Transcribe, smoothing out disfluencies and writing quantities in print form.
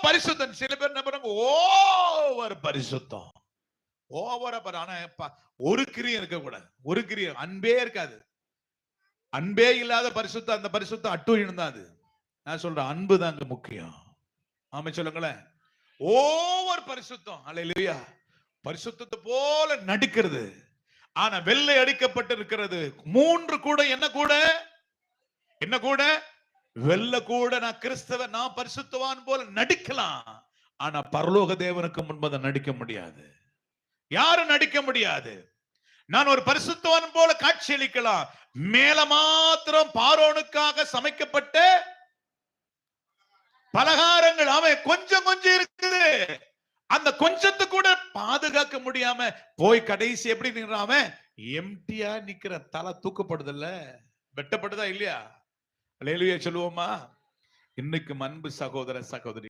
பரிசுத்தம். சில பேர் என்ன பண்ணுவாங்க, ஓவர் பரிசுத்தம். ஓவரா பாரு. ஆனா ஒரு கிரியம் இருக்க கூடாது. ஒரு கிரியம், அன்பே இருக்காது. அன்பே இல்லாத பரிசுத்தம், அந்த பரிசுத்தம் அட்டூழியம் தான் அது. நான் சொல்றேன், அன்பு தாங்க முக்கியம். ஆமா சொல்லுங்களேன். ஓவர் பரிசுத்தம், அல்லேலூயா. பரிசுத்தத்தை போல நடிக்கிறது, ஆனா வெள்ளை அடிக்கப்பட்டு இருக்கிறது. 3 கூட என்ன கூட, என்ன கூட, வெள்ள கூட. நான் கிறிஸ்தவன், நான் பரிசுத்தவான் போல நடிக்கலாம், ஆனா பரலோக தேவனுக்கு முன்பதை நடிக்க முடியாது. யாரும் நடிக்க முடியாது. நான் ஒரு பரிசுத்தவான் போல காட்சியளிக்கலாம், மேல மாத்திரம் பார்வோனுக்காக சமைக்கப்பட்ட பலகாரங்கள் அவன் கொஞ்சம் கொஞ்சம் இருக்குது. அந்த கொஞ்சத்தை கூட பாதுகாக்க முடியாம போய் கடைசி எப்படி நிக்கிறான் அவன்? எம்டியா நிக்கிற. தலை தூக்கப்படுதல்ல, வெட்டப்படுதா இல்லையா? அல்லேலூயா சொல்லுவோமா? இன்னைக்கு அன்பு சகோதர சகோதரி,